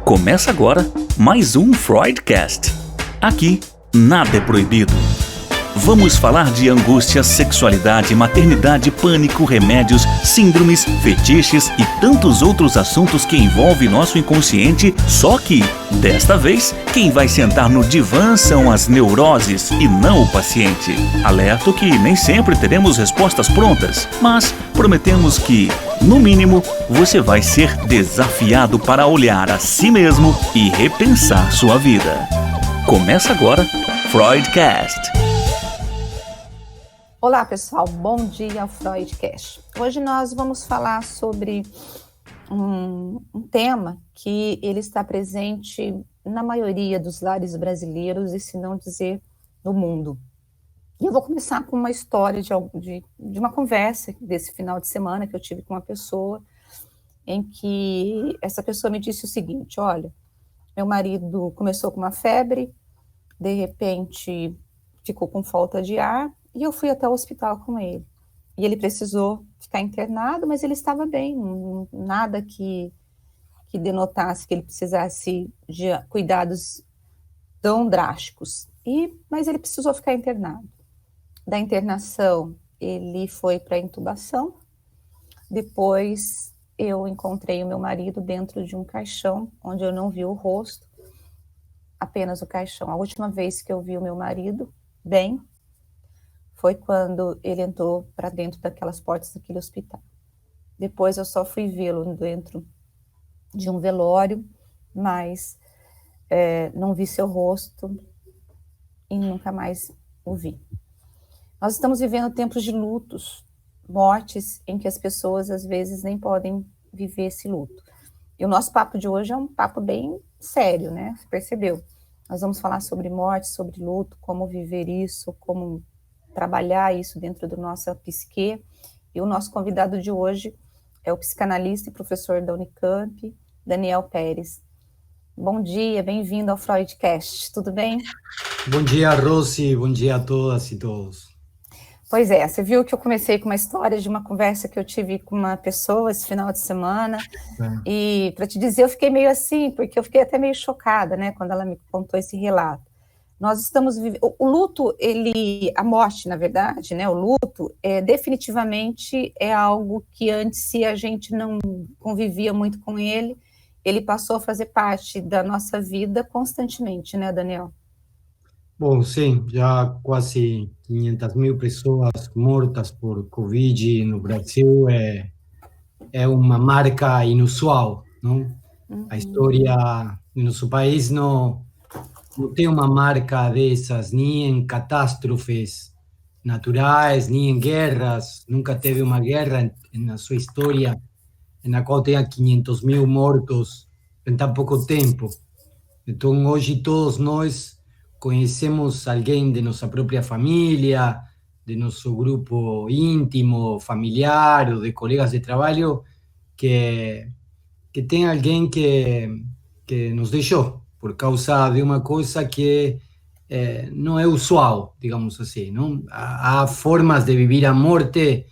Começa agora mais um Freudcast. Aqui, nada é proibido. Vamos falar de angústia, sexualidade, maternidade, pânico, remédios, síndromes, fetiches e tantos outros assuntos que envolvem nosso inconsciente, só que, desta vez, quem vai sentar no divã são as neuroses e não o paciente. Alerto que nem sempre teremos respostas prontas, mas prometemos que, no mínimo, você vai ser desafiado para olhar a si mesmo e repensar sua vida. Começa agora, Freudcast. Olá pessoal, bom dia ao Freudcast. Hoje nós vamos falar sobre um tema que ele está presente na maioria dos lares brasileiros e se não dizer no mundo. E eu vou começar com uma história de uma conversa desse final de semana que eu tive com uma pessoa em que essa pessoa me disse o seguinte: olha, meu marido começou com uma febre, de repente ficou com falta de ar, e eu fui até o hospital com ele. E ele precisou ficar internado, mas ele estava bem, nada que denotasse que ele precisasse de cuidados tão drásticos. Mas ele precisou ficar internado. Da internação, ele foi para a intubação. Depois, eu encontrei o meu marido dentro de um caixão, onde eu não vi o rosto, apenas o caixão. A última vez que eu vi o meu marido bem foi quando ele entrou para dentro daquelas portas daquele hospital. Depois eu só fui vê-lo dentro de um velório, mas não vi seu rosto e nunca mais o vi. Nós estamos vivendo tempos de lutos, mortes, em que as pessoas às vezes nem podem viver esse luto. E o nosso papo de hoje é um papo bem sério, né? Você percebeu? Nós vamos falar sobre morte, sobre luto, como viver isso, como trabalhar isso dentro do nosso psique. E o nosso convidado de hoje é o psicanalista e professor da Unicamp, Daniel Pérez. Bom dia, bem-vindo ao Freudcast, tudo bem? Bom dia, Rosy, bom dia a todas e todos. Pois é, você viu que eu comecei com uma história de uma conversa que eu tive com uma pessoa esse final de semana, e para te dizer, eu fiquei meio assim, porque eu fiquei até meio chocada, né, quando ela me contou esse relato. Nós estamos vivendo, o luto, a morte, na verdade, né, o luto, definitivamente é algo que antes, se a gente não convivia muito com ele passou a fazer parte da nossa vida constantemente, né, Daniel? Bom, sim, já quase 500.000 pessoas mortas por Covid no Brasil, é uma marca inusual, não? A história do nosso país não tem uma marca dessas, nem em catástrofes naturais, nem em guerras. Nunca teve uma guerra na sua história na qual tenha 500.000 mortos em tão pouco tempo. Então, hoje, todos nós conhecemos alguém de nossa própria família, de nosso grupo íntimo, familiar ou de colegas de trabalho, que tem alguém que nos deixou por causa de uma coisa que não é usual, digamos assim, não? Há formas de viver a morte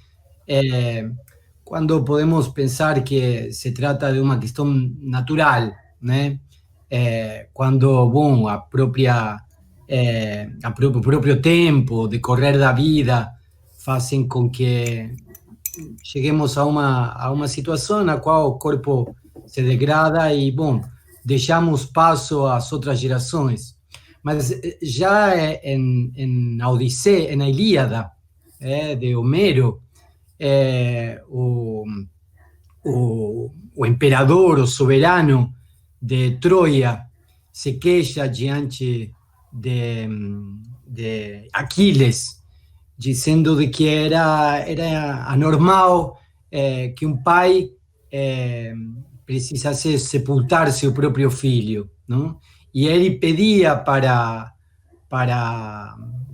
quando podemos pensar que se trata de uma questão natural, né? Quando, bom, o próprio tempo, decorrer da vida, fazem com que cheguemos a uma situação na qual o corpo se degrada e, bom, deixamos passo às outras gerações. Mas já na Odisseia, na Ilíada, de Homero, o imperador, o soberano de Troia, se queixa diante de Aquiles, dizendo de que era anormal que um pai precisasse sepultar seu próprio filho, não? E ele pedia para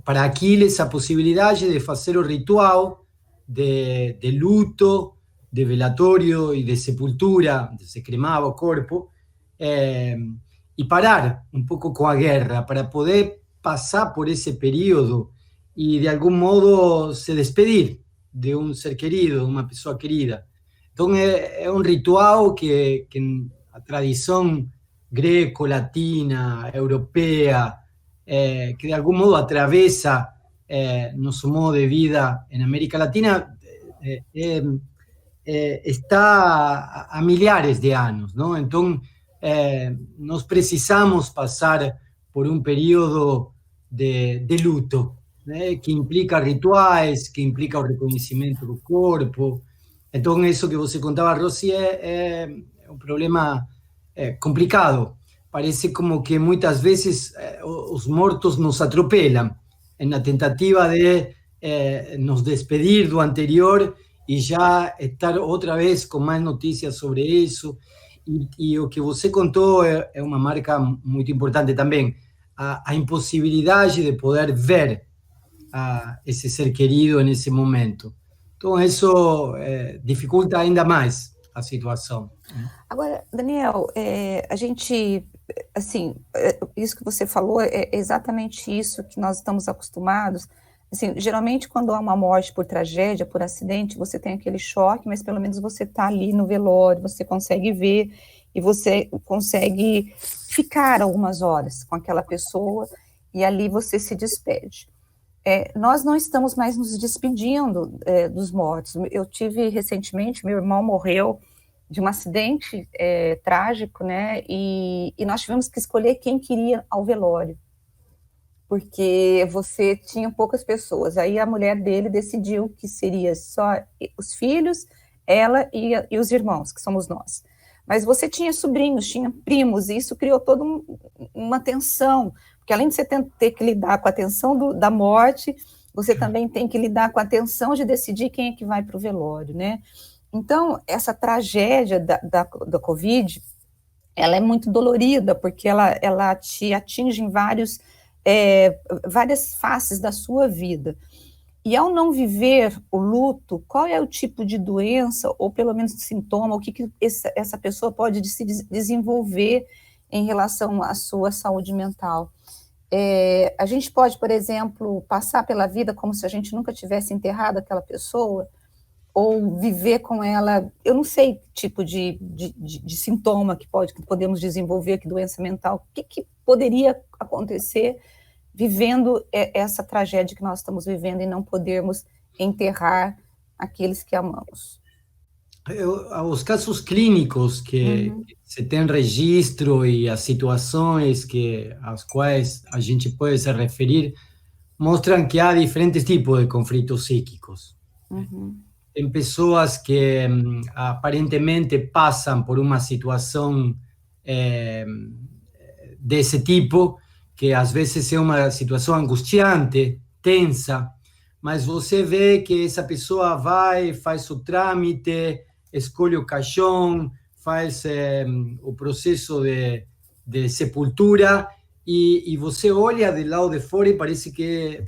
Aquiles a possibilidade de fazer o ritual de luto, de velatório e de sepultura, se cremava o corpo, e parar um pouco com a guerra, para poder passar por esse período e, de algum modo, se despedir de um ser querido, de uma pessoa querida. Então, é um ritual que a tradição greco-latina, europea, que de algún modo atraviesa nuestro modo de vida en América Latina, está a milhares de años, ¿no? Entonces, nos precisamos pasar por un periodo de luto, que implica rituales, que implica el reconocimiento del cuerpo. Entonces, eso que você contaba, Rosy, es un problema complicado. Parece como que muchas veces los muertos nos atropelan en la tentativa de nos despedir do anterior y ya estar otra vez con más noticias sobre eso. Y lo que você contou es una marca muy importante también, a imposibilidad de poder ver a ese ser querido en ese momento. Entonces eso dificulta ainda mais a situação. Agora, Daniel, a gente, assim, isso que você falou é exatamente isso que nós estamos acostumados. Assim, geralmente, quando há uma morte por tragédia, por acidente, você tem aquele choque, mas pelo menos você está ali no velório, você consegue ver e você consegue ficar algumas horas com aquela pessoa e ali você se despede. Nós não estamos mais nos despedindo dos mortos. Eu tive recentemente, meu irmão morreu de um acidente trágico, né? E nós tivemos que escolher quem queria ao velório, porque você tinha poucas pessoas. Aí a mulher dele decidiu que seria só os filhos, ela e os irmãos, que somos nós. Mas você tinha sobrinhos, tinha primos, e isso criou toda uma tensão, porque além de você ter que lidar com a tensão da morte, você também tem que lidar com a tensão de decidir quem é que vai para o velório, né? Então, essa tragédia da Covid, ela é muito dolorida, porque ela te atinge em várias faces da sua vida. E ao não viver o luto, qual é o tipo de doença, ou pelo menos sintoma, o que essa pessoa pode se desenvolver em relação à sua saúde mental? A gente pode, por exemplo, passar pela vida como se a gente nunca tivesse enterrado aquela pessoa, ou viver com ela, eu não sei que tipo de sintoma que podemos desenvolver, que doença mental, o que poderia acontecer vivendo essa tragédia que nós estamos vivendo e não podermos enterrar aqueles que amamos. Os casos clínicos que se tem registro e as situações às quais a gente pode se referir mostram que há diferentes tipos de conflitos psíquicos. Tem pessoas que aparentemente passam por uma situação desse tipo, que às vezes é uma situação angustiante, tensa, mas você vê que essa pessoa vai, faz o trâmite, escolhe o caixão, faz o processo de sepultura, e você olha do lado de fora e parece que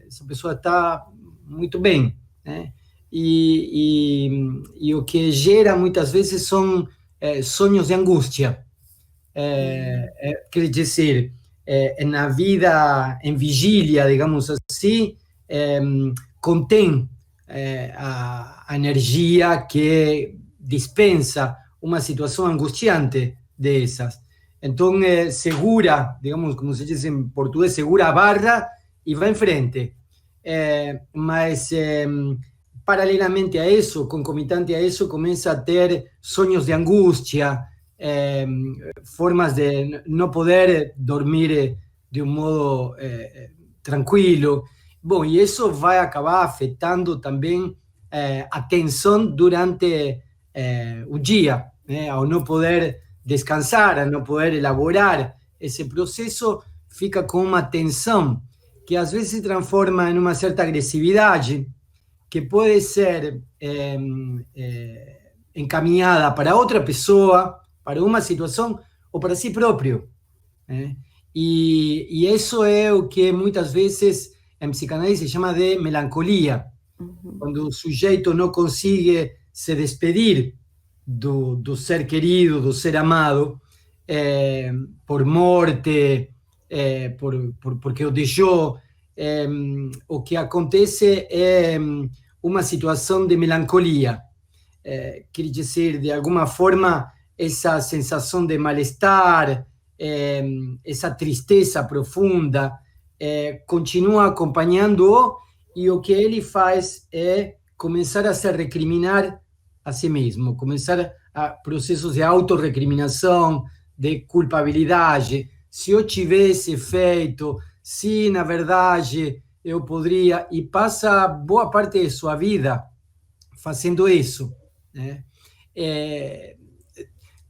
essa pessoa está muito bem, né? E o que gera muitas vezes são sonhos de angústia. Quer dizer, na vida em vigília, digamos assim, contém a energia que dispensa uma situação angustiante dessas. Então, segura, digamos, como se diz em português, segura a barra e vai em frente. Mas, paralelamente a isso, concomitante a isso, começa a ter sonhos de angústia, formas de não poder dormir de um modo tranquilo. Bom, e isso vai acabar afetando também a tensão durante o dia, né? Ao não poder descansar, a não poder elaborar esse processo, fica com uma tensão que às vezes se transforma em uma certa agressividade, que pode ser encaminhada para outra pessoa, para uma situação ou para si próprio, né? E isso é o que muitas vezes em psicanálise se chama de melancolia, quando o sujeito não consegue se despedir do ser querido, do ser amado, por morte, porque o deixou. O que acontece é uma situação de melancolia. Quer dizer, de alguma forma, essa sensação de mal-estar, essa tristeza profunda, continua acompanhando-o, e o que ele faz é começar a se recriminar a si mesmo, começar a processos de autorrecriminação, de culpabilidade. Se eu tivesse feito, se na verdade eu poderia, e passa boa parte de sua vida fazendo isso, né?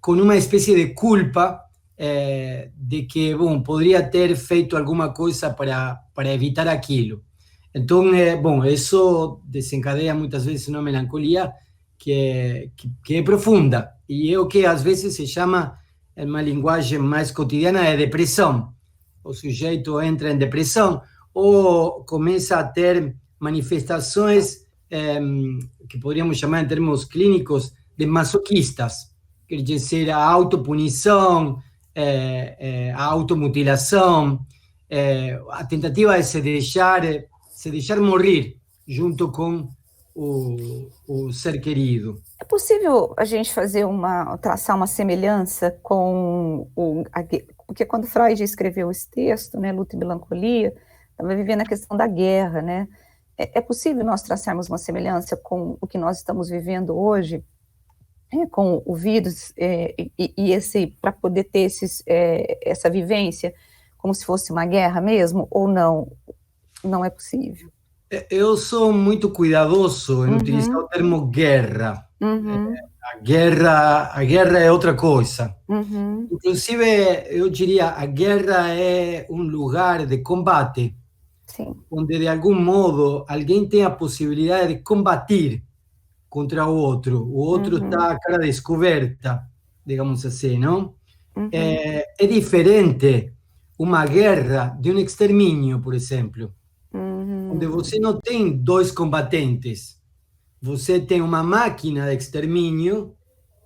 Com uma espécie de culpa de que, bom, poderia ter feito alguma coisa para evitar aquilo. Então, bom, isso desencadeia muitas vezes uma melancolia que é profunda, e é o que às vezes se chama, em uma linguagem mais cotidiana, de depressão. O sujeito entra em depressão ou começa a ter manifestações que poderíamos chamar em termos clínicos de masoquistas, quer dizer, a autopunição, a automutilação, a tentativa de se deixar morrer junto com o ser querido. É possível a gente traçar uma semelhança com porque quando Freud escreveu esse texto, né, Luto e Melancolia, estava vivendo a questão da guerra, né? É possível nós traçarmos uma semelhança com o que nós estamos vivendo hoje, com o vírus, para poder ter essa vivência como se fosse uma guerra mesmo, ou não? Não é possível. Eu sou muito cuidadoso em utilizar o termo guerra. A guerra é outra coisa. Inclusive, eu diria, a guerra é um lugar de combate, sim, onde de algum modo alguém tem a possibilidade de combater contra o outro está a cara descoberta, digamos assim, não? É diferente uma guerra de um extermínio, por exemplo, onde você não tem dois combatentes, você tem uma máquina de extermínio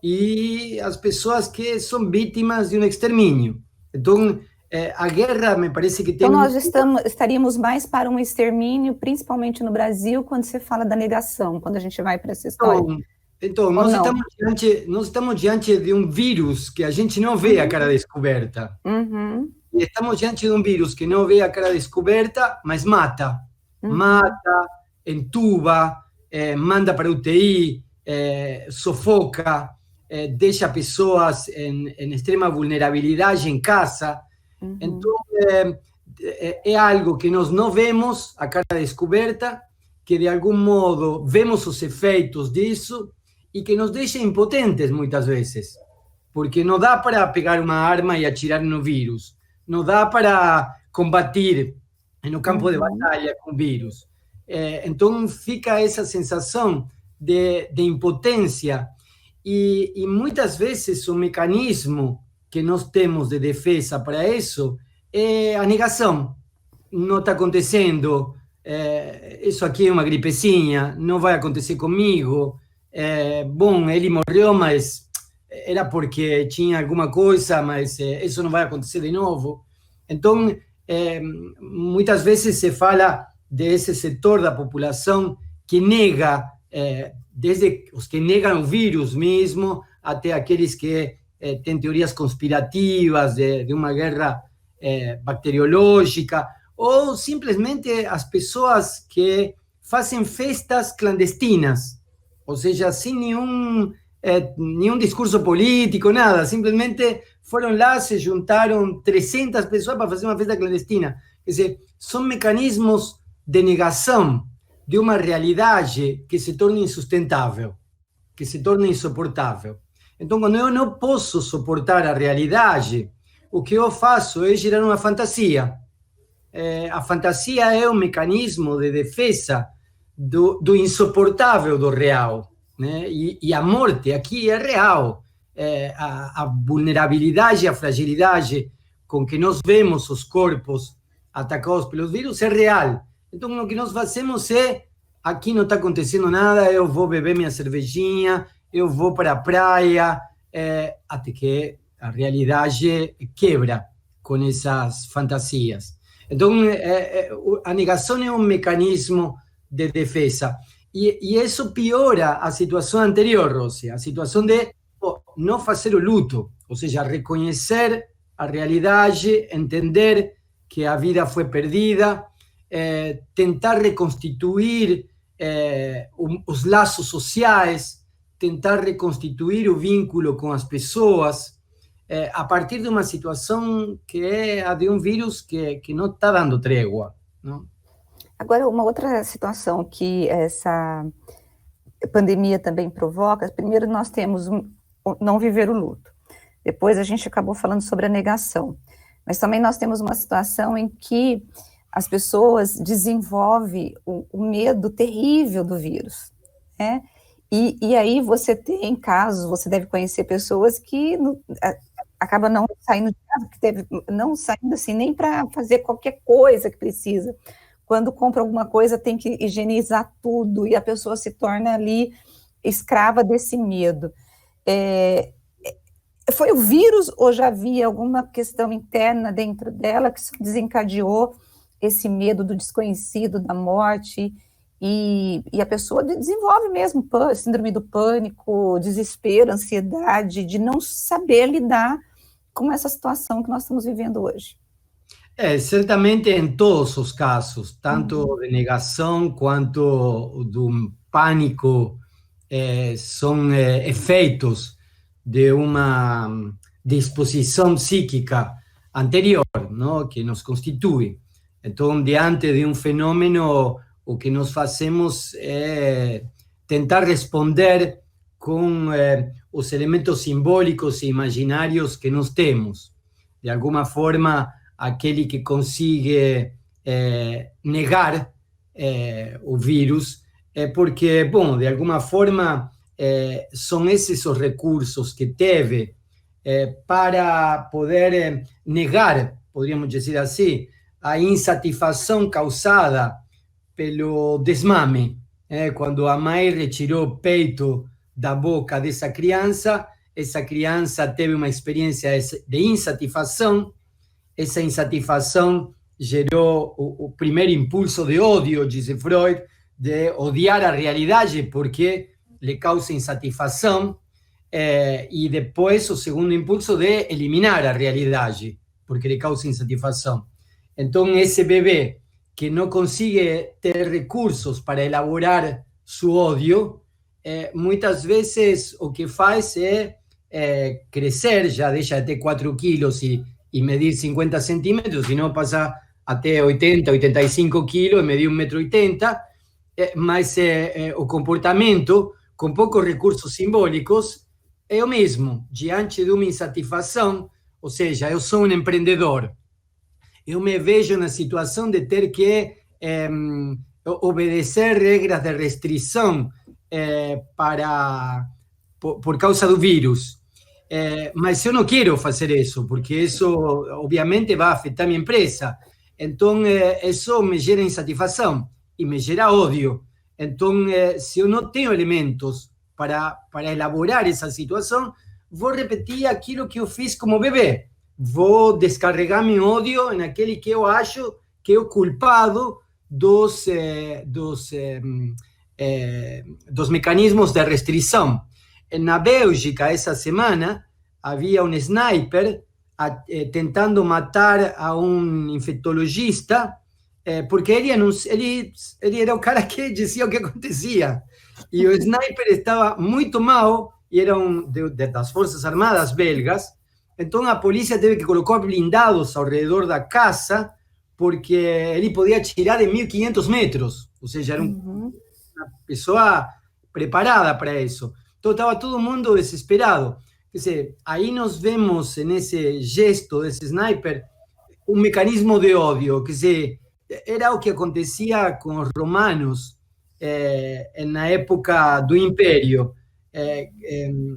e as pessoas que são vítimas de um extermínio. Então, a guerra me parece que tem... Então nós estaríamos mais para um extermínio, principalmente no Brasil, quando você fala da negação, quando a gente vai para essa história. Então nós estamos diante de um vírus que a gente não vê a cara descoberta. E estamos diante de um vírus que não vê a cara descoberta, mas mata. Mata, entuba, manda para UTI, sufoca, deixa pessoas em extrema vulnerabilidade em casa. Então, é algo que nós não vemos a cara descoberta, que de algum modo vemos os efeitos disso e que nos deixa impotentes muitas vezes, porque não dá para pegar uma arma e atirar no vírus, não dá para combater no campo de batalha com o vírus. Então fica essa sensação de impotência e muitas vezes o mecanismo que nós temos de defesa para isso é a negação. Não está acontecendo, isso aqui é uma gripezinha, não vai acontecer comigo, bom, ele morreu, mas era porque tinha alguma coisa, mas isso não vai acontecer de novo. Então, muitas vezes se fala desse setor da população que nega, desde os que negam o vírus mesmo, até aqueles que têm teorias conspirativas de uma guerra bacteriológica, ou simplesmente as pessoas que fazem festas clandestinas, ou seja, sem nenhum discurso político, nada, simplesmente foram lá, se juntaram 300 pessoas para fazer uma festa clandestina. Quer dizer, são mecanismos de negação de uma realidade que se torna insustentável, que se torna insuportável. Então, quando eu não posso suportar a realidade, o que eu faço é gerar uma fantasia. A fantasia é um mecanismo de defesa do insuportável do real, né? E a morte aqui é real. A vulnerabilidade, a fragilidade com que nós vemos os corpos atacados pelos vírus é real. Então, o que nós fazemos é, aqui não está acontecendo nada, eu vou beber minha cervejinha, eu vou para a praia, até que a realidade quebra com essas fantasias. Então, a negação é um mecanismo de defesa. E isso piora a situação anterior, Rosy, a situação de não fazer o luto, ou seja, reconhecer a realidade, entender que a vida foi perdida, tentar reconstituir os laços sociais, tentar reconstituir o vínculo com as pessoas, a partir de uma situação que é a de um vírus que não está dando trégua, não? Agora, uma outra situação que essa pandemia também provoca, primeiro nós temos não viver o luto, depois a gente acabou falando sobre a negação, mas também nós temos uma situação em que as pessoas desenvolvem o medo terrível do vírus, né? E aí você tem casos, você deve conhecer pessoas que acabam não saindo de casa, não saindo assim nem para fazer qualquer coisa que precisa. Quando compra alguma coisa tem que higienizar tudo e a pessoa se torna ali escrava desse medo. Foi o vírus ou já havia alguma questão interna dentro dela que desencadeou esse medo do desconhecido, da morte, e a pessoa desenvolve mesmo síndrome do pânico, desespero, ansiedade, de não saber lidar com essa situação que nós estamos vivendo hoje? Certamente em todos os casos, tanto de negação quanto do pânico, são efeitos de uma disposição psíquica anterior, não? Que nos constitui. Então, diante de um fenômeno, o que nós fazemos é tentar responder com os elementos simbólicos e imaginários que nós temos. De alguma forma, aquele que consigue negar o vírus é porque, bom, de alguma forma, são esses os recursos que teve para poder negar, poderíamos dizer assim, a insatisfação causada pelo desmame. Quando a mãe retirou o peito da boca dessa criança, essa criança teve uma experiência de insatisfação, essa insatisfação gerou o primeiro impulso de ódio, disse Freud, de odiar a realidade porque lhe causa insatisfação, e depois o segundo impulso de eliminar a realidade porque lhe causa insatisfação. Então, esse bebê que não consegue ter recursos para elaborar seu ódio, muitas vezes o que faz é crescer, já deixa de ter 4 quilos e medir 50 centímetros, e não passar até 80, 85 quilos e medir 1,80 m, mas o comportamento, com poucos recursos simbólicos, é o mesmo. Diante de uma insatisfação, ou seja, eu sou um empreendedor, eu me vejo na situação de ter que obedecer regras de restrição por causa do vírus. Mas eu não quero fazer isso, porque isso obviamente vai afetar minha empresa. Então, isso me gera insatisfação e me gera ódio. Então, se eu não tenho elementos para elaborar essa situação, vou repetir aquilo que eu fiz como bebê. Vou descarregar meu ódio naquele que eu acho que é o culpado dos mecanismos de restrição. Na Bélgica, essa semana, havia um sniper tentando matar a um infectologista, porque ele era o cara que dizia o que acontecia. E o sniper estava muito mal, e era das Forças Armadas belgas. Então a polícia teve que colocar blindados ao redor da casa, porque ele podia atirar de 1.500 metros. Ou seja, era uma pessoa preparada para isso. Então estava todo mundo desesperado. Quer dizer, aí nós vemos nesse gesto desse sniper um mecanismo de ódio. Quer dizer, era o que acontecia com os romanos na época do Império.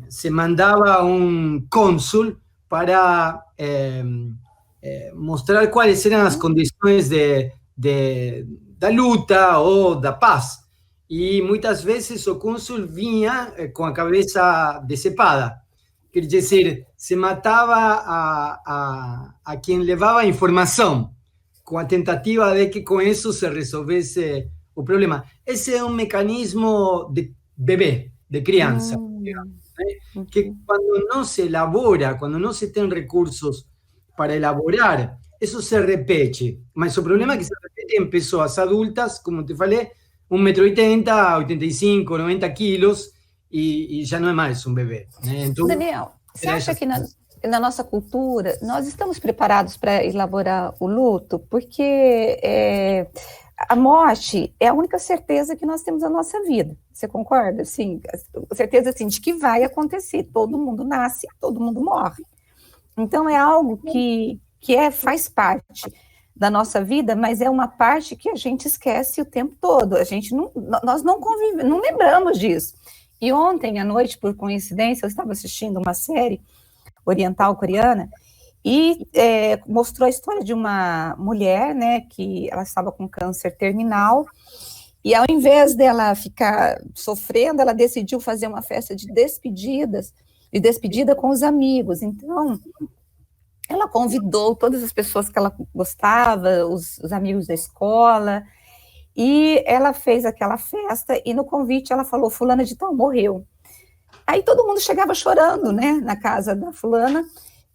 Se mandava um cônsul para mostrar quais eram as condições da luta ou da paz. E muitas vezes o cônsul vinha com a cabeça decepada. Quer dizer, se matava a quem levava a informação, com a tentativa de que com isso se resolvesse o problema. Esse é um mecanismo de bebê, de criança. Que quando não se elabora, quando não se tem recursos para elaborar, isso se repete. Mas o problema é que se repete em pessoas adultas, como te falei, 1,80 m, 85, 90 quilos, e já não é mais um bebê. Né? Então, Daniel, você acha que na nossa cultura nós estamos preparados para elaborar o luto? Porque a morte é a única certeza que nós temos na nossa vida. Você concorda? Sim, certeza assim, de que vai acontecer. Todo mundo nasce, todo mundo morre. Então é algo que faz parte da nossa vida, mas é uma parte que a gente esquece o tempo todo. Nós não convivemos, não lembramos disso. E ontem à noite, por coincidência, eu estava assistindo uma série oriental coreana e mostrou a história de uma mulher, né, que ela estava com câncer terminal, e ao invés dela ficar sofrendo, ela decidiu fazer uma festa de despedida com os amigos. Então, ela convidou todas as pessoas que ela gostava, os amigos da escola, e ela fez aquela festa, e no convite ela falou, fulana de tal morreu. Aí todo mundo chegava chorando, né, na casa da fulana,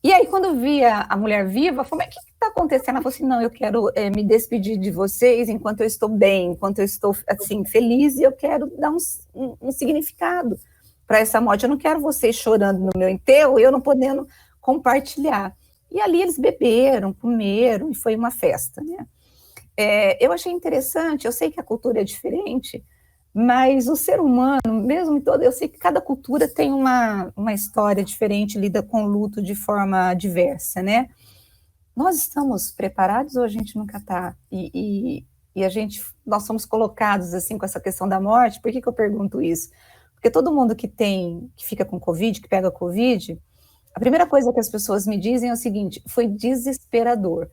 e aí quando via a mulher viva, falou, mas o que está acontecendo? Ela falou assim, não, eu quero me despedir de vocês enquanto eu estou bem, enquanto eu estou, assim, feliz, e eu quero dar um significado para essa morte. Eu não quero vocês chorando no meu enterro, eu não podendo compartilhar. E ali eles beberam, comeram, e foi uma festa, né? Eu achei interessante, eu sei que a cultura é diferente, mas o ser humano, mesmo em todo, eu sei que cada cultura tem uma história diferente, lida com o luto de forma diversa, né? Nós estamos preparados ou a gente nunca está? E nós somos colocados assim com essa questão da morte. Por que eu pergunto isso? Porque todo mundo que fica com Covid, que pega Covid, a primeira coisa que as pessoas me dizem é o seguinte, foi desesperador.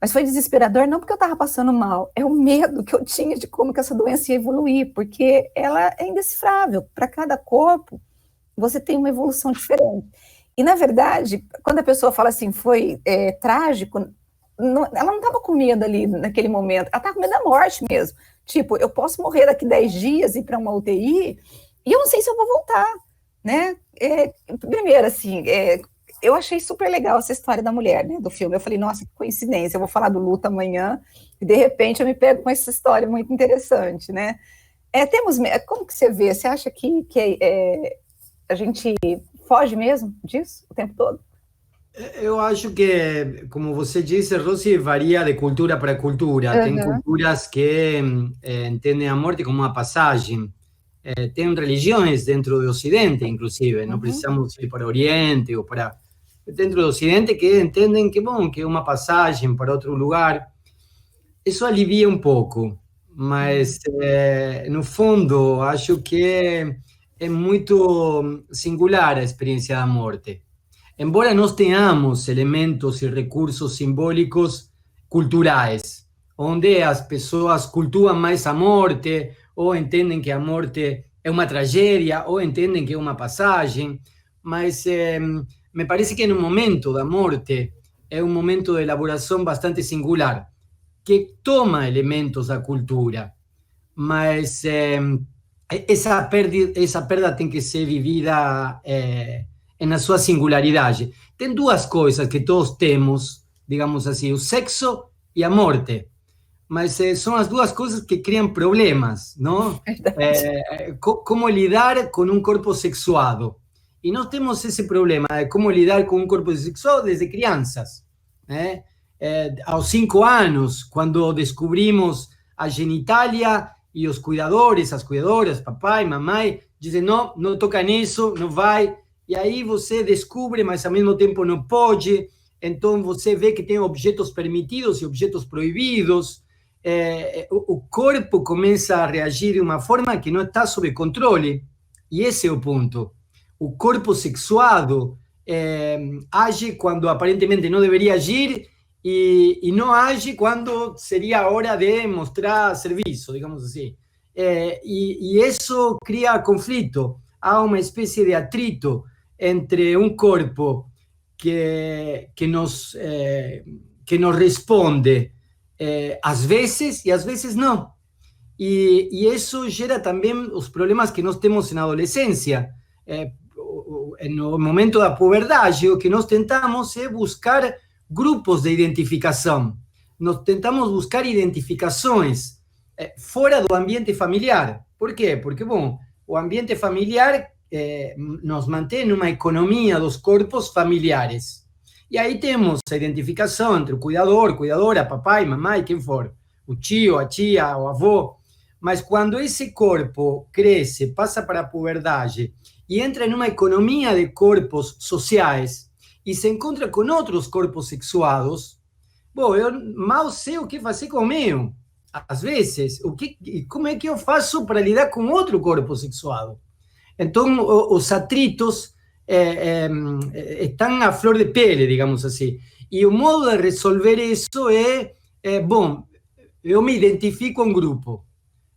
Mas foi desesperador não porque eu estava passando mal, é o medo que eu tinha de como que essa doença ia evoluir, porque ela é indecifrável. Para cada corpo, você tem uma evolução diferente. E, na verdade, quando a pessoa fala assim, foi trágico, ela não estava com medo ali naquele momento, ela estava com medo da morte mesmo. Tipo, eu posso morrer daqui 10 dias e ir para uma UTI, e eu não sei se eu vou voltar, né? Primeiro, assim, eu achei super legal essa história da mulher, né, do filme. Eu falei, nossa, que coincidência, eu vou falar do luto amanhã, e de repente eu me pego com essa história muito interessante, né? Como que você vê? Você acha que a gente foge mesmo disso o tempo todo? Eu acho que, como você disse, Rosy, varia de cultura para cultura. Tem culturas que entendem a morte como uma passagem. Tem religiões dentro do Ocidente, inclusive. Não precisamos ir para o Oriente ou para... Dentro do Ocidente que entendem que, bom, que é uma passagem para outro lugar. Isso alivia um pouco, mas, no fundo, acho que é muito singular a experiência da morte. Embora nós tenhamos elementos e recursos simbólicos culturais, onde as pessoas cultuam mais a morte, ou entendem que a morte é uma tragédia, ou entendem que é uma passagem, mas me parece que no momento da morte é um momento de elaboração bastante singular, que toma elementos da cultura, mas essa perda tem que ser vivida na sua singularidade. Tem duas coisas que todos temos, digamos assim, o sexo e a morte, mas são as duas coisas que criam problemas, não? Como lidar com um corpo sexuado. E nós temos esse problema de como lidar com um corpo sexuado desde crianças, né? Aos 5 anos, quando descobrimos a genitália e os cuidadores, as cuidadoras, papai, mamãe, dizem, não, não toca nisso, não vai. E aí você descobre, mas ao mesmo tempo não pode. Então você vê que tem objetos permitidos e objetos proibidos. O corpo começa a reagir de uma forma que não está sob controle. E esse é o ponto. O corpo sexuado age quando aparentemente não deveria agir e não age quando seria a hora de mostrar serviço, digamos assim. E isso cria conflito. Há uma espécie de atrito entre um corpo que nos responde às vezes e às vezes não. E isso gera também os problemas que nós temos na adolescência. no momento da puberdade, o que nós tentamos é buscar grupos de identificação. Nós tentamos buscar identificações fora do ambiente familiar. Por quê? Porque, bom, o ambiente familiar nos mantém numa economia dos corpos familiares. E aí temos a identificação entre o cuidador, cuidadora, papai, mamãe, quem for, o tio, a tia, o avô. Mas quando esse corpo cresce, passa para a puberdade e entra numa economia de corpos sociais e se encontra com outros corpos sexuados, bom, eu mal sei o que fazer com o meu. Às vezes, como é que eu faço para lidar com outro corpo sexuado? Então, os atritos estão à flor de pele, digamos assim. E o modo de resolver isso bom, eu me identifico a um grupo.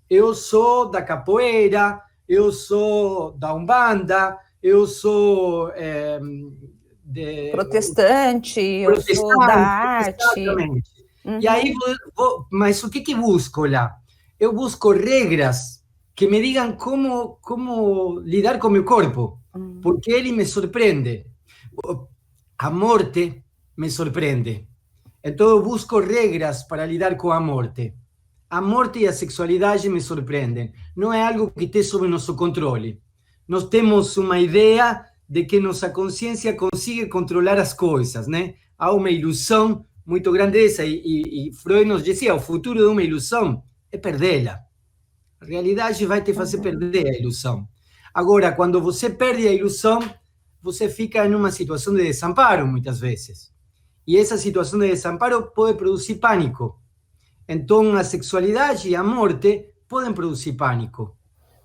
Eu sou da capoeira, eu sou da Umbanda, eu sou protestante, eu sou da arte. Exatamente. Uhum. E aí, mas o que busco lá? Eu busco regras que me digam como lidar com meu corpo, porque ele me surpreende. A morte me surpreende. Então, eu busco regras para lidar com a morte. A morte e a sexualidade me surpreendem. Não é algo que esteja sob nosso controle. Nós temos uma ideia de que nossa consciência consegue controlar as coisas, né? Há uma ilusão muito grande dessa, e Freud nos dizia, o futuro de uma ilusão é perdê-la. A realidade vai te fazer perder a ilusão. Agora, quando você perde a ilusão, você fica em uma situação de desamparo, muitas vezes. E essa situação de desamparo pode produzir pânico. Então, a sexualidade e a morte podem produzir pânico,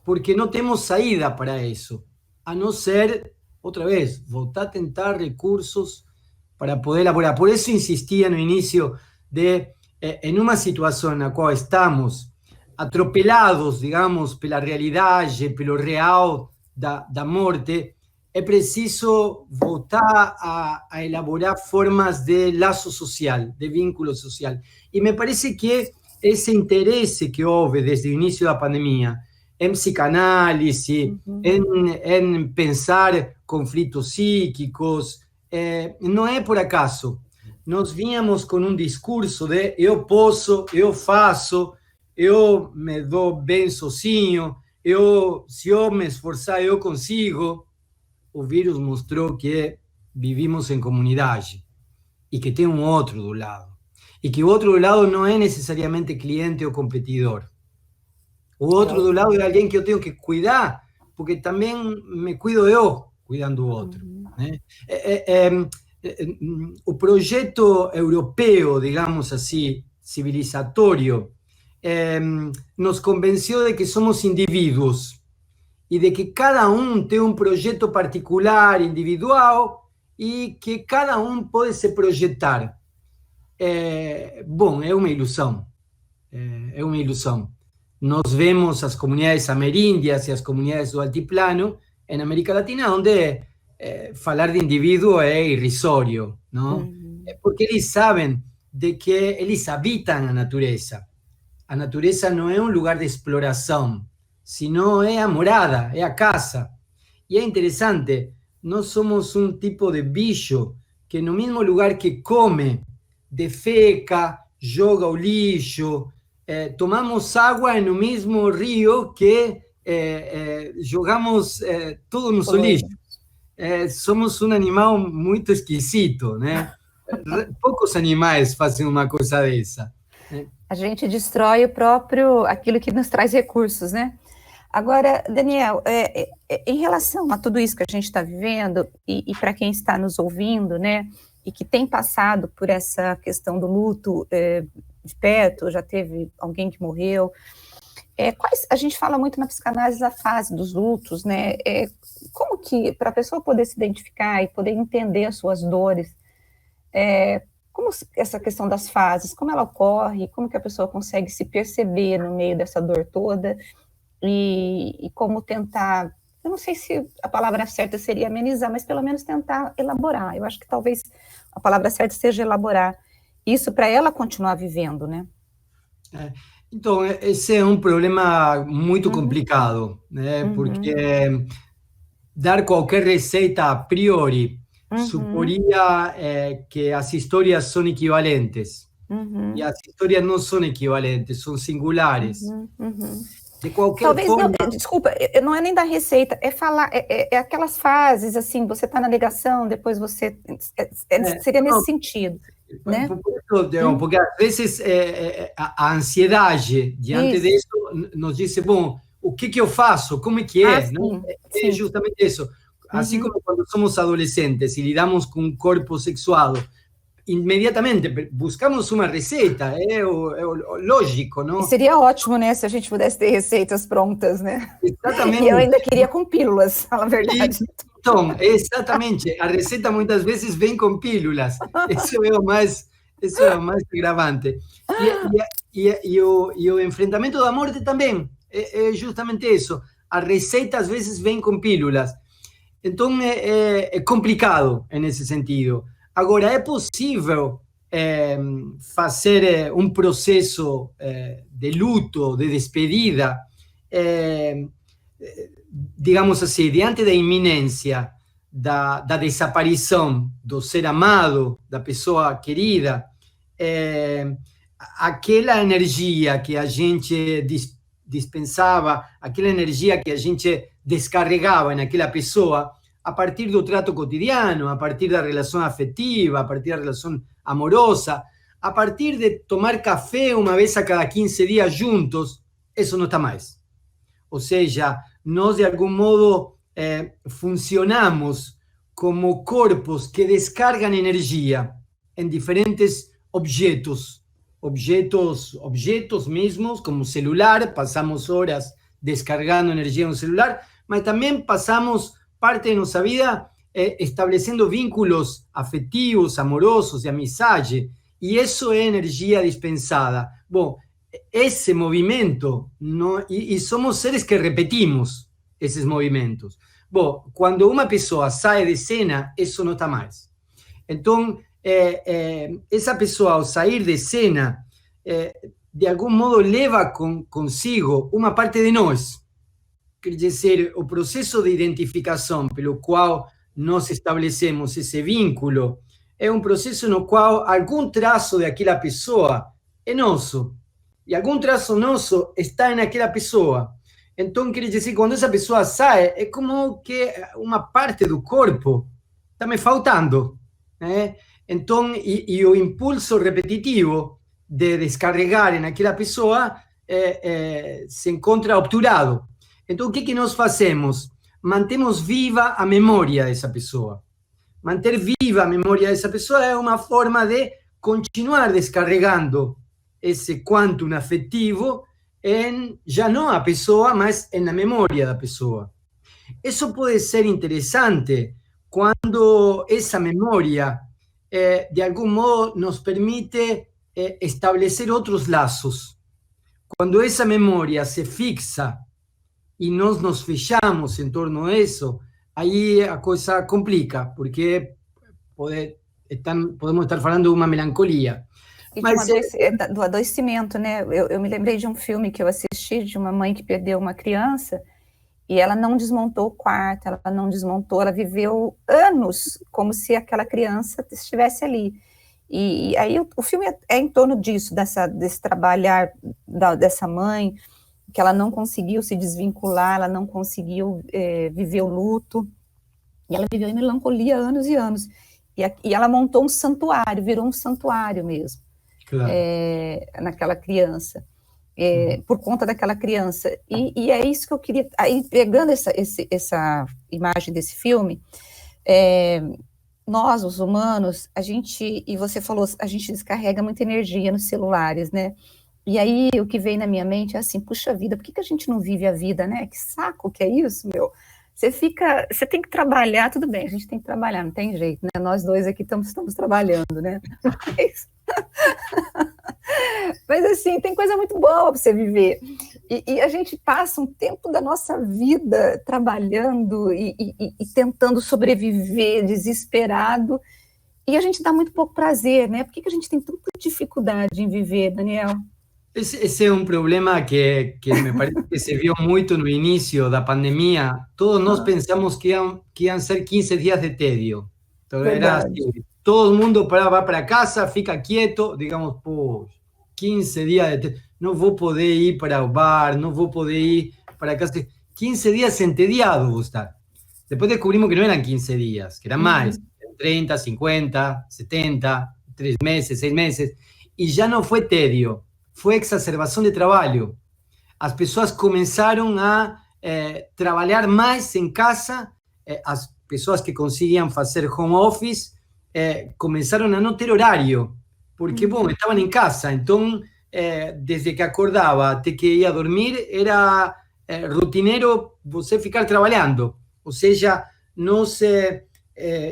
porque não temos saída para isso, a não ser, outra vez, voltar a tentar recursos para poder elaborar. Por isso insistia no início em uma situação na qual estamos atropelados, digamos, pela realidade, pelo real da morte, é preciso voltar a elaborar formas de laço social, de vínculo social. E me parece que esse interesse que houve desde o início da pandemia em psicanálise, em pensar conflitos psíquicos, não é por acaso. Nós vínhamos com um discurso de eu posso, eu faço, eu me dou bem sozinho, se eu me esforçar, eu consigo. O vírus mostrou que vivimos em comunidade e que tem um outro do lado. E que o outro do lado não é necessariamente cliente ou competidor. O outro do lado é alguém que eu tenho que cuidar, porque também me cuido eu, cuidando do outro. Né? O projeto europeu, digamos assim, civilizatório, nos convenceu de que somos indivíduos e de que cada um tem um projeto particular, individual, e que cada um pode se projetar. Bom, é uma ilusão. É uma ilusão. Nós vemos as comunidades ameríndias e as comunidades do altiplano em América Latina, onde falar de indivíduo é irrisório, não? Porque eles sabem de que eles habitam a natureza. A natureza não é um lugar de exploração, sino é a morada, é a casa. E é interessante, nós somos um tipo de bicho que no mesmo lugar que come, defeca, joga o lixo, tomamos água no mesmo rio que jogamos todo o nosso lixo. Somos um animal muito esquisito, né? Poucos animais fazem uma coisa dessa. A gente destrói aquilo que nos traz recursos, né? Agora, Daniel, em relação a tudo isso que a gente está vivendo, e para quem está nos ouvindo, né, e que tem passado por essa questão do luto de perto, já teve alguém que morreu, a gente fala muito na psicanálise da fase dos lutos, né? Como que, para a pessoa poder se identificar e poder entender as suas dores, como essa questão das fases, como ela ocorre, como que a pessoa consegue se perceber no meio dessa dor toda, e como tentar, eu não sei se a palavra certa seria amenizar, mas pelo menos tentar elaborar. Eu acho que talvez a palavra certa seja elaborar isso para ela continuar vivendo, né? Então, esse é um problema muito complicado, né? Porque dar qualquer receita a priori suporia que as histórias são equivalentes. E as histórias não são equivalentes, são singulares. De qualquer Talvez forma... não, desculpa, não é nem da receita, é falar, é aquelas fases, assim, você está na negação, depois você... seria nesse sentido, né? Porque às vezes a ansiedade diante disso nos diz, bom, o que eu faço? Como é que é? Sim, é justamente isso. Assim como quando somos adolescentes e lidamos com um corpo sexuado, imediatamente buscamos uma receita, é o lógico, não? E seria ótimo, né, se a gente pudesse ter receitas prontas, né? Exatamente. E eu ainda queria com pílulas, fala a verdade. Então, exatamente, a receita muitas vezes vem com pílulas, isso é o mais agravante. E o enfrentamento da morte também, é justamente isso, a receita às vezes vem com pílulas, então é complicado nesse sentido. Agora, é possível fazer um processo de luto, de despedida, digamos assim, diante da iminência da desaparição do ser amado, da pessoa querida, aquela energia que a gente dispensava, aquela energia que a gente descarregava naquela pessoa, a partir do trato cotidiano, a partir da relação afetiva, a partir da relação amorosa, a partir de tomar café uma vez a cada 15 dias juntos, isso não está mais. Ou seja, nós de algum modo funcionamos como corpos que descargam energia em diferentes objetos mesmos, como celular, passamos horas descargando energia no celular, mas também passamos parte de nossa vida estabelecendo vínculos afetivos, amorosos, de amizade, e isso é energia dispensada. Bom, esse movimento, e somos seres que repetimos esses movimentos. Bom, quando uma pessoa sai de cena, isso não está mais. Então, essa pessoa, ao sair de cena, de algum modo leva consigo uma parte de nós. Quer dizer, o processo de identificação pelo qual nós estabelecemos esse vínculo é um processo no qual algum traço daquela pessoa é nosso. E algum traço nosso está naquela pessoa. Então, quer dizer, quando essa pessoa sai, é como que uma parte do corpo está me faltando, né? Então, e o impulso repetitivo de descarregar naquela pessoa se encontra obturado. Então, o que nós fazemos? Mantemos viva a memória dessa pessoa. Manter viva a memória dessa pessoa é uma forma de continuar descarregando esse quantum afetivo já não a pessoa, mas na memória da pessoa. Isso pode ser interessante quando essa memória, de algum modo, nos permite estabelecer outros laços. Quando essa memória se fixa e nós nos fechamos em torno disso, aí a coisa complica, porque podemos estar falando de uma melancolia. E do adoecimento, né? Eu me lembrei de um filme que eu assisti, de uma mãe que perdeu uma criança, e ela não desmontou o quarto, ela viveu anos como se aquela criança estivesse ali. E aí o filme é em torno disso, desse trabalhar dessa mãe, que ela não conseguiu se desvincular, ela não conseguiu viver o luto, e ela viveu em melancolia anos e anos. E ela montou um santuário, virou um santuário mesmo, claro. Naquela criança, por conta daquela criança. E é isso que eu queria... Aí, pegando essa imagem desse filme, nós, os humanos, e você falou, a gente descarrega muita energia nos celulares, né? E aí, o que vem na minha mente é assim, puxa vida, por que a gente não vive a vida, né? Que saco que é isso, meu? Você tem que trabalhar, tudo bem, a gente tem que trabalhar, não tem jeito, né? Nós dois aqui estamos trabalhando, né? Mas assim, tem coisa muito boa para você viver. E a gente passa um tempo da nossa vida trabalhando e tentando sobreviver, desesperado, e a gente dá muito pouco prazer, né? Por que a gente tem tanta dificuldade em viver, Daniel? Ese é um problema que me parece que se viu muito no início da pandemia. Todos nós Ah, pensamos que iam ser 15 dias de tédio. Então era verdade. assim, todo mundo vai para casa, fica quieto, digamos, pô, 15 dias de tédio. Não vou poder ir para o bar, não vou poder ir para casa. 15 dias entediado vou estar. Depois descobrimos que não eram 15 dias, que eram mais. Uhum, 30, 50, 70, 3 meses, 6 meses. E já não foi tédio, foi exacerbação de trabalho. As pessoas começaram a trabalhar mais em casa, as pessoas que conseguiam fazer home office começaram a não ter horário, porque, bom, uhum, estavam em casa, então, desde que acordava até que ia dormir, era rotineiro você ficar trabalhando, ou seja, nós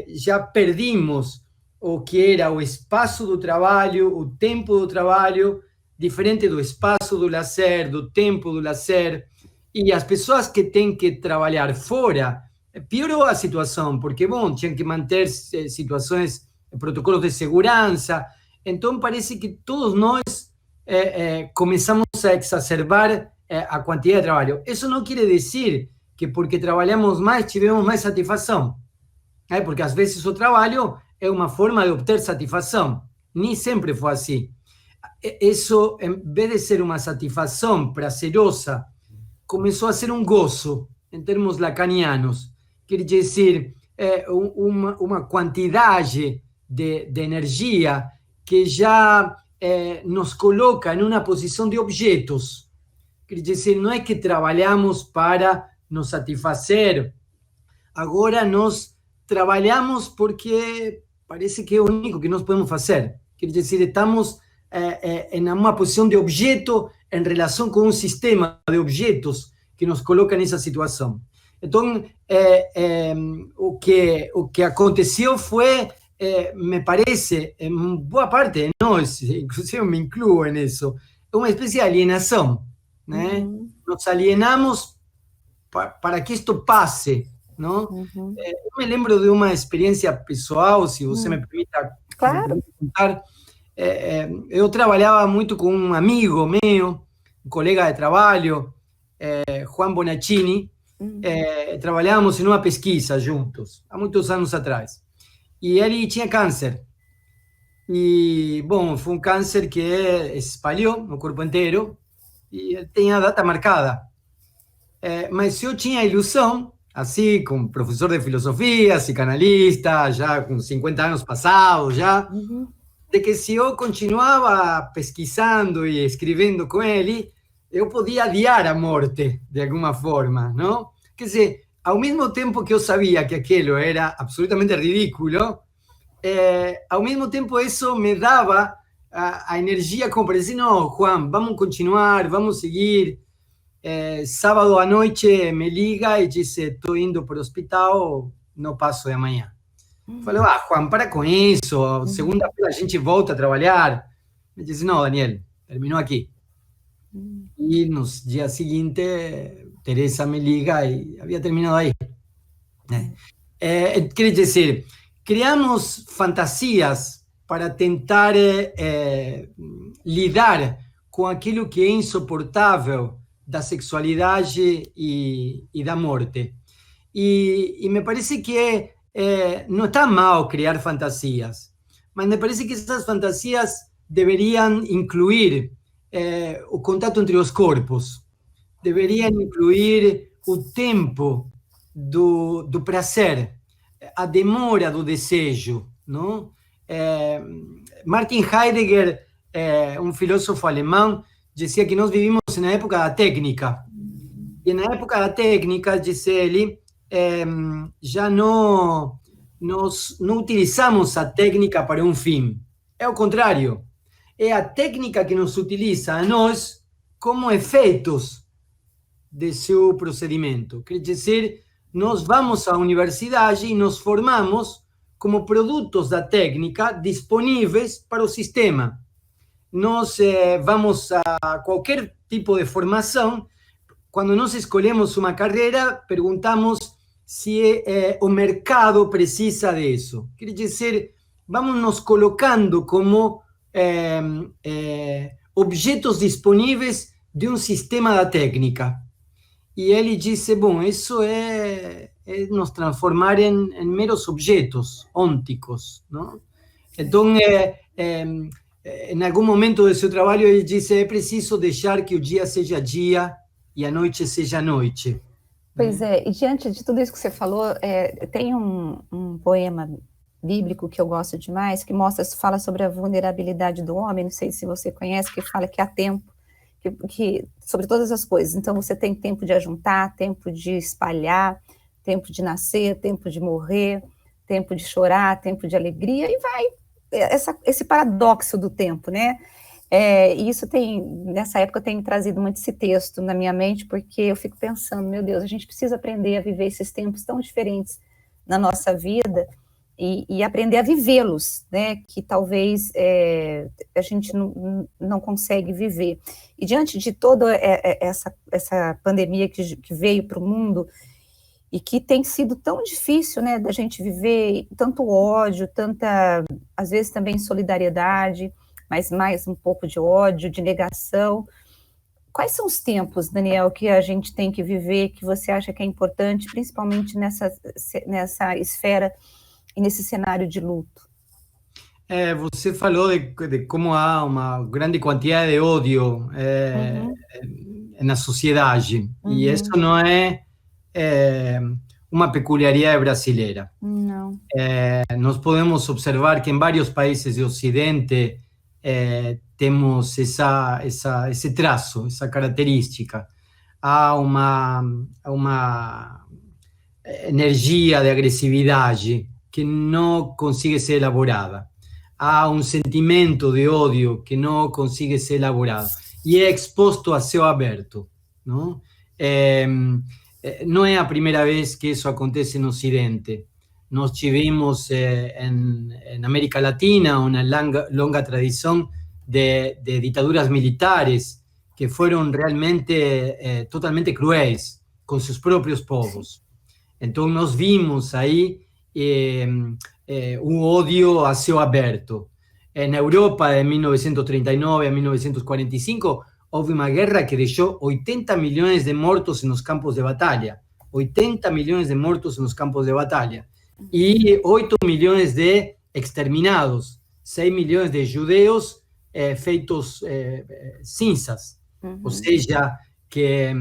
já perdimos o que era o espaço do trabalho, o tempo do trabalho, diferente do espaço do lazer, do tempo do lazer, e as pessoas que têm que trabalhar fora, piorou a situação, porque, bom, tinham que manter situações, protocolos de segurança, então parece que todos nós começamos a exacerbar a quantidade de trabalho. Isso não quer dizer que porque trabalhamos mais, tivemos mais satisfação, porque às vezes o trabalho é uma forma de obter satisfação, nem sempre foi assim. Isso, em vez de ser uma satisfação prazerosa, começou a ser um gozo, em termos lacanianos. Quer dizer, uma quantidade de energia que já nos coloca em uma posição de objetos. Quer dizer, não é que trabalhamos para nos satisfazer, agora nós trabalhamos porque parece que é o único que nós podemos fazer. Quer dizer, estamos em uma posição de objeto em relação com um sistema de objetos que nos coloca nessa situação. Então, o que aconteceu foi, me parece, em boa parte de nós, inclusive eu me incluo nisso, uma espécie de alienação, né? uhum, Nos alienamos para que isto passe, não? uhum, Eu me lembro de uma experiência pessoal, se você uhum. me Claro. permite contar. Eu trabalhava muito com um amigo meu, um colega de trabalho, Juan Bonaccini. Uhum, Trabalhávamos em uma pesquisa juntos, há muitos anos atrás. E ele tinha câncer. E, bom, foi um câncer que espalhou no corpo inteiro e ele tem a data marcada. Mas eu tinha a ilusão, assim, como professor de filosofia, psicanalista, já com 50 anos passados, já, uhum, de que se eu continuava pesquisando e escrevendo com ele, eu podia adiar a morte, de alguma forma, não? Quer dizer, ao mesmo tempo que eu sabia que aquilo era absolutamente ridículo, ao mesmo tempo isso me dava a energia como para dizer, não, Juan, vamos continuar, vamos seguir. Sábado à noite me liga e diz, estou indo para o hospital, não passo de amanhã. Falei, Juan, para com isso, uhum, segunda-feira a gente volta a trabalhar. Me disse, não, Daniel, terminou aqui. uhum, E nos dias seguintes, Teresa me liga e havia terminado aí. Né? Quer dizer, criamos fantasias para tentar lidar com aquilo que é insuportável da sexualidade e da morte. E me parece que não está mal criar fantasias, mas me parece que essas fantasias deveriam incluir o contato entre os corpos, deveriam incluir o tempo do prazer, a demora do desejo, não? Martin Heidegger, um filósofo alemão, dizia que nós vivimos na época da técnica. E na época da técnica, diz ele, já nós não utilizamos a técnica para um fim. É o contrário. É a técnica que nos utiliza a nós como efeitos de seu procedimento. Quer dizer, nós vamos à universidade e nos formamos como produtos da técnica disponíveis para o sistema. Nós vamos a qualquer tipo de formação. Quando nós escolhemos uma carreira, perguntamos se o mercado precisa disso. Quer dizer, vamos nos colocando como objetos disponíveis de um sistema da técnica. E ele disse, bom, isso é nos transformar em meros objetos ónticos, não? Então, em algum momento do seu trabalho, ele disse, é preciso deixar que o dia seja dia e a noite seja noite. Pois é, e diante de tudo isso que você falou, tem um poema bíblico que eu gosto demais, que fala sobre a vulnerabilidade do homem, não sei se você conhece, que fala que há tempo, sobre todas as coisas. Então, você tem tempo de ajuntar, tempo de espalhar, tempo de nascer, tempo de morrer, tempo de chorar, tempo de alegria, e vai, esse paradoxo do tempo, né? E isso nessa época, tem trazido muito esse texto na minha mente, porque eu fico pensando, meu Deus, a gente precisa aprender a viver esses tempos tão diferentes na nossa vida e aprender a vivê-los, né, que talvez a gente não consegue viver. E diante de toda essa pandemia que veio para o mundo e que tem sido tão difícil, né, da gente viver tanto ódio, às vezes também solidariedade, mas mais um pouco de ódio, de negação. Quais são os tempos, Daniel, que a gente tem que viver, que você acha que é importante, principalmente nessa esfera e nesse cenário de luto? Você falou de como há uma grande quantidade de ódio na sociedade, e isso não é uma peculiaridade brasileira. Não. Nós podemos observar que em vários países do Ocidente temos esse traço, essa característica. Há uma energia de agressividade que não consegue ser elaborada. Há um sentimento de ódio que não consegue ser elaborado. E é exposto a céu aberto. Não? Não é a primeira vez que isso acontece no Ocidente. Nós tivemos en América Latina una longa tradición de dictaduras militares que fueron realmente totalmente crueles con sus propios povos. Entonces nos vimos ahí un odio a cielo abierto. En Europa de 1939 a 1945 hubo una guerra que dejó 80 millones de muertos en los campos de batalla. 80 millones de muertos en los campos de batalla. Y 8 millones de exterminados, 6 millones de judeus feitos cinzas. Ou seja, que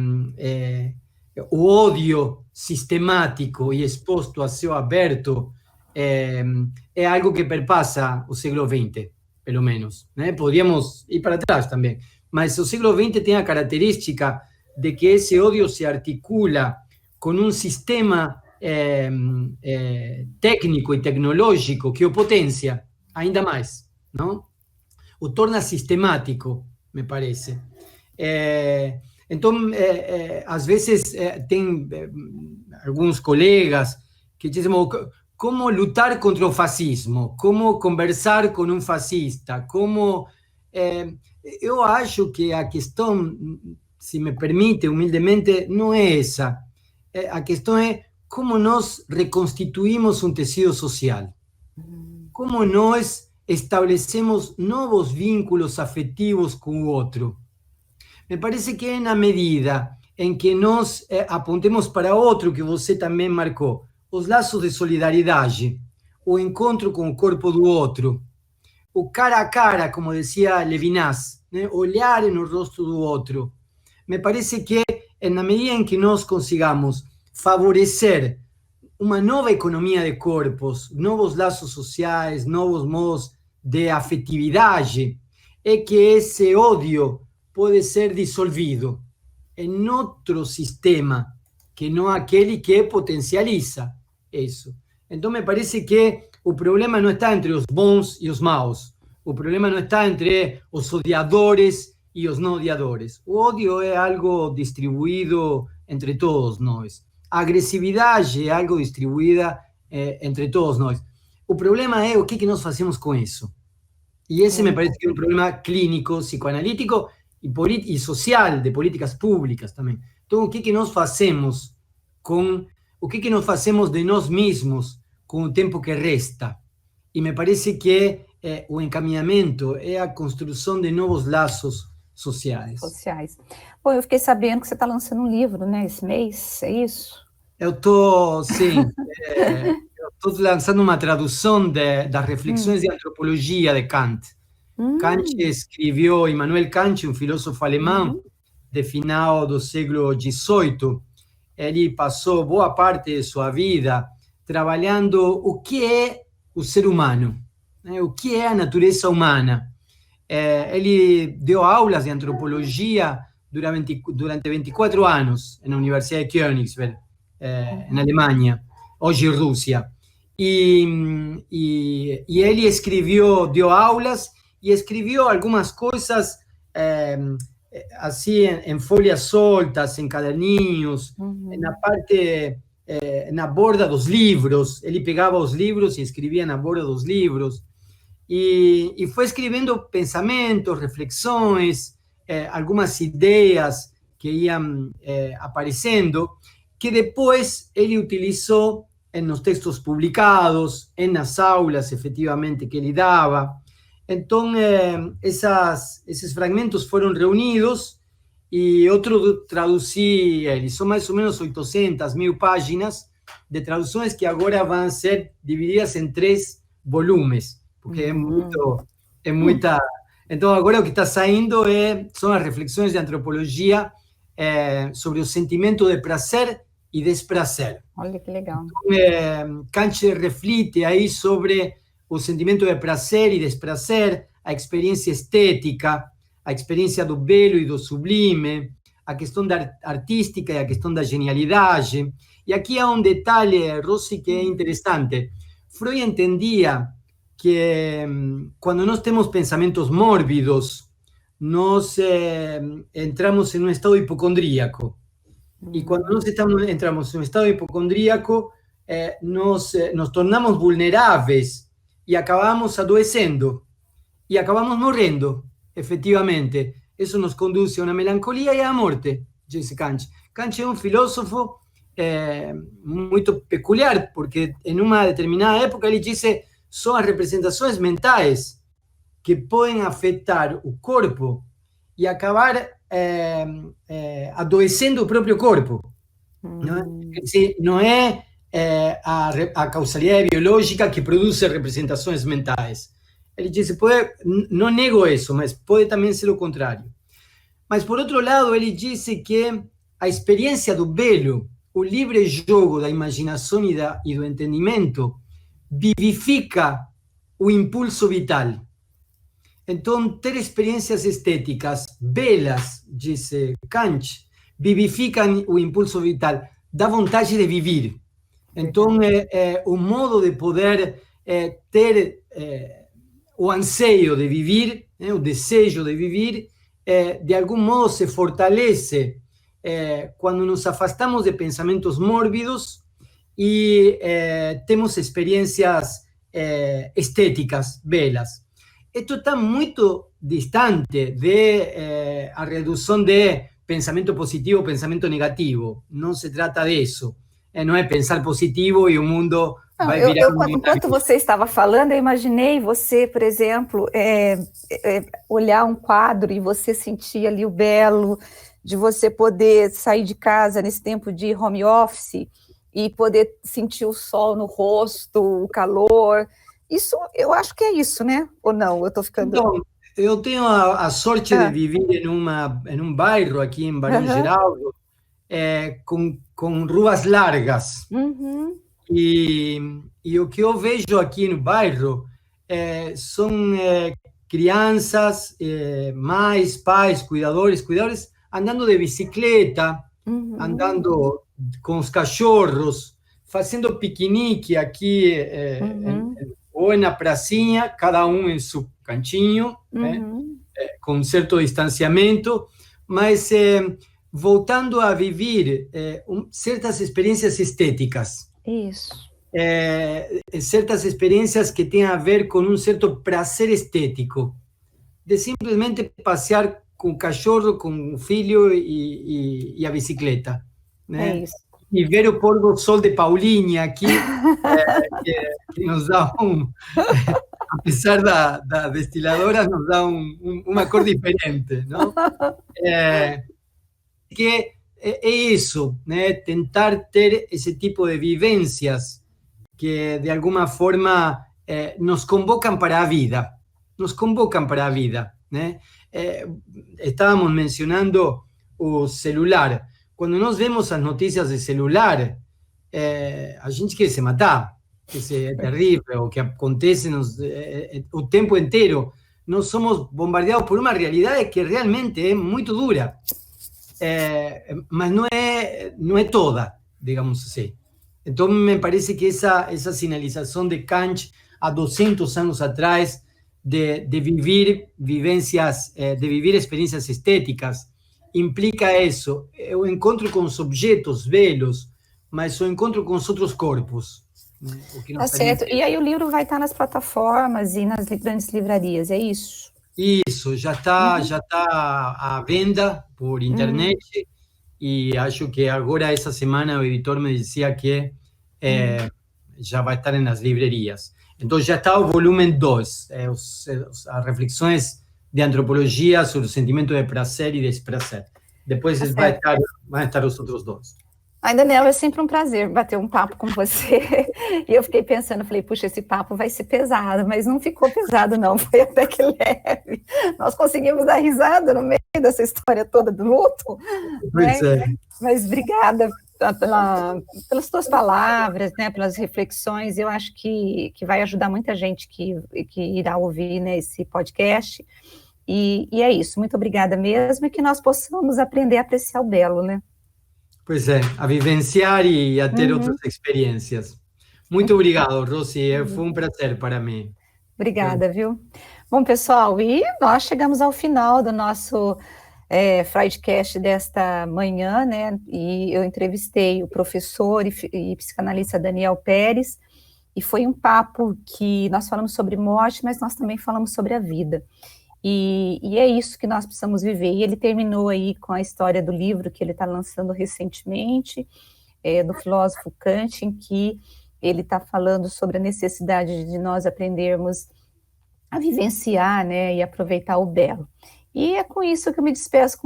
o ódio sistemático e exposto a céu aberto é algo que perpassa o século XX, pelo menos. Né? Podríamos ir para trás também, mas o século XX tem a característica de que esse ódio se articula com um sistema técnico e tecnológico que o potencia ainda mais, não? O torna sistemático, me parece. Então, às vezes, tem alguns colegas que dizem como lutar contra o fascismo, como conversar com um fascista, como... eu acho que a questão, se me permite, humildemente, não é essa. A questão é como nós reconstituímos um tecido social, como nós estabelecemos novos vínculos afetivos com o outro. Me parece que é na medida em que nós apontemos para outro, que você também marcou, os laços de solidariedade, o encontro com o corpo do outro, o cara a cara, como dizia Levinas, né? Olhar no rosto do outro. Me parece que na medida em que nós consigamos favorecer uma nova economia de corpos, novos laços sociais, novos modos de afetividade, é que esse ódio pode ser dissolvido em outro sistema, que não aquele que potencializa isso. Então, me parece que o problema não está entre os bons e os maus, o problema não está entre os odiadores e os não odiadores. O ódio é algo distribuído entre todos nós. A agressividade é algo distribuída entre todos nós. O problema é o que nós fazemos com isso. E esse me parece que é um problema clínico, psicoanalítico e social, de políticas públicas também. Então, o que nós fazemos o que nós fazemos de nós mesmos com o tempo que resta? E me parece que o encaminhamento, é a construção de novos laços sociais. Bom, eu fiquei sabendo que você está lançando um livro, né, esse mês, é isso? Eu estou, sim, eu estou lançando uma tradução das reflexões de antropologia de Kant. Kant escreveu, Immanuel Kant, um filósofo alemão de final do século XVIII, ele passou boa parte de sua vida trabalhando o que é o ser humano, né? O que é a natureza humana. Ele deu aulas de antropologia durante 24 anos na Universidade de Königsberg, na Alemanha, hoje Rússia. E ele escreveu, deu aulas e escreveu algumas coisas assim em folhas soltas, em caderninhos, na parte, na borda dos livros. Ele pegava os livros e escrevia na borda dos livros. E foi escrevendo pensamentos, reflexões, algumas ideias que iam aparecendo, que depois ele utilizou nos textos publicados, nas aulas, efetivamente, que ele dava. Então, esses fragmentos foram reunidos e eu traduzi eles. São mais ou menos 800, 1000 páginas de traduções que agora vão ser divididas em 3 volumes, porque é muita... Então, agora o que está saindo são as reflexões de antropologia sobre o sentimento de prazer e desprazer. Olha que legal. Então, Kant reflete aí sobre o sentimento de prazer e desprazer, a experiência estética, a experiência do belo e do sublime, a questão da artística e a questão da genialidade. E aqui há um detalhe, Rosy, que é interessante. Freud entendia que quando nós temos pensamentos mórbidos, nós entramos em um estado hipocondríaco. E quando nós entramos em um estado hipocondríaco, nos tornamos vulneráveis e acabamos adoecendo e acabamos morrendo, efetivamente. Isso nos conduz a uma melancolia e à morte, disse Kant. Kant é um filósofo muito peculiar, porque em uma determinada época ele disse: são as representações mentais que podem afetar o corpo e acabar adoecendo o próprio corpo. Não é a causalidade biológica que produz representações mentais. Ele disse, não nego isso, mas pode também ser o contrário. Mas, por outro lado, ele disse que a experiência do belo, o livre jogo da imaginação e do entendimento, vivifica o impulso vital. Então, ter experiências estéticas belas, disse Kant, vivificam o impulso vital, dá vontade de viver. Então, o modo de poder ter o anseio de viver, o desejo de viver, de algum modo se fortalece quando nos afastamos de pensamentos mórbidos e temos experiências estéticas belas. Isto está muito distante da redução de pensamento positivo, pensamento negativo. Não se trata disso. Não é pensar positivo e o mundo vai virar... Enquanto você estava falando, eu imaginei você, por exemplo, olhar um quadro e você sentir ali o belo, de você poder sair de casa nesse tempo de home office e poder sentir o sol no rosto, o calor. Isso, eu acho que é isso, né? Ou não? Eu estou ficando... Então, eu tenho a sorte de viver em um bairro aqui em Barão Geraldo, com ruas largas. E o que eu vejo aqui no bairro são crianças, mães, pais, cuidadores andando de bicicleta, andando com os cachorros, fazendo piquenique aqui, ou na pracinha, cada um em seu cantinho, com certo distanciamento, mas voltando a viver certas experiências estéticas. Isso. Certas experiências que têm a ver com um certo prazer estético, de simplesmente passear com o cachorro, com o filho e a bicicleta, né? É isso. E ver o pôr do sol de Paulinha aqui, que nos dá apesar da destiladora, nos dá uma cor diferente, não? Que é isso, né? Tentar ter esse tipo de vivências que, de alguma forma, nos convocan para a vida, né? Estávamos mencionando o celular. Quando nós vemos as notícias de celular, a gente quer se matar, que é terrível, o que acontece o tempo inteiro. Nós somos bombardeados por uma realidade que realmente é muito dura, mas não é toda, digamos assim. Então, me parece que essa sinalização de Kant há 200 anos atrás, de vivir vivências, de vivir experiências estéticas, implica isso, o encontro com os objetos belos, mas o encontro com os outros corpos. Né? O que Tá certo. E aí o livro vai estar nas plataformas e nas grandes livrarias, é isso? Isso, já está à venda por internet, e acho que agora, essa semana, o editor me dizia que já vai estar nas livrarias. Então, já está o volume 2, as reflexões de antropologia sobre o sentimento de prazer e desprazer. Depois vai estar os outros 2. Ai, Daniel, é sempre um prazer bater um papo com você. E eu fiquei pensando, falei, puxa, esse papo vai ser pesado, mas não ficou pesado, não, foi até que leve. Nós conseguimos dar risada no meio dessa história toda do luto. Pois né? Mas obrigada pelas tuas palavras, né, pelas reflexões. Eu acho que vai ajudar muita gente que irá ouvir, né, esse podcast. E é isso, muito obrigada mesmo, e que nós possamos aprender a apreciar o belo, né? Pois é, a vivenciar e a ter outras experiências. Muito obrigado, Rosy, foi um prazer para mim. Obrigada, viu? Bom, pessoal, e nós chegamos ao final do nosso Freudcast desta manhã, né? E eu entrevistei o professor e psicanalista Daniel Pérez, e foi um papo que nós falamos sobre morte, mas nós também falamos sobre a vida. E é isso que nós precisamos viver. E ele terminou aí com a história do livro que ele está lançando recentemente, do filósofo Kant, em que ele está falando sobre a necessidade de nós aprendermos a vivenciar, né, e aproveitar o belo. E é com isso que eu me despeço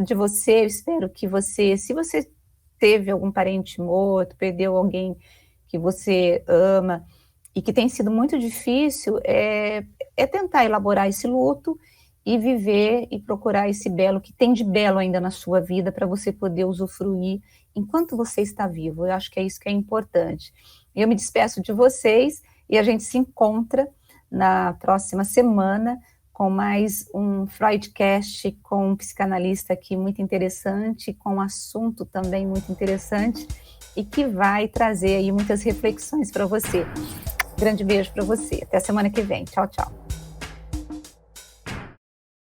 de você. Eu espero que você, se você teve algum parente morto, perdeu alguém que você ama, e que tem sido muito difícil, é tentar elaborar esse luto e viver e procurar esse belo, que tem de belo ainda na sua vida, para você poder usufruir enquanto você está vivo. Eu acho que é isso que é importante. Eu me despeço de vocês e a gente se encontra na próxima semana com mais um Freudcast com um psicanalista aqui muito interessante, com um assunto também muito interessante e que vai trazer aí muitas reflexões para você. Grande beijo para você. Até semana que vem. Tchau, tchau.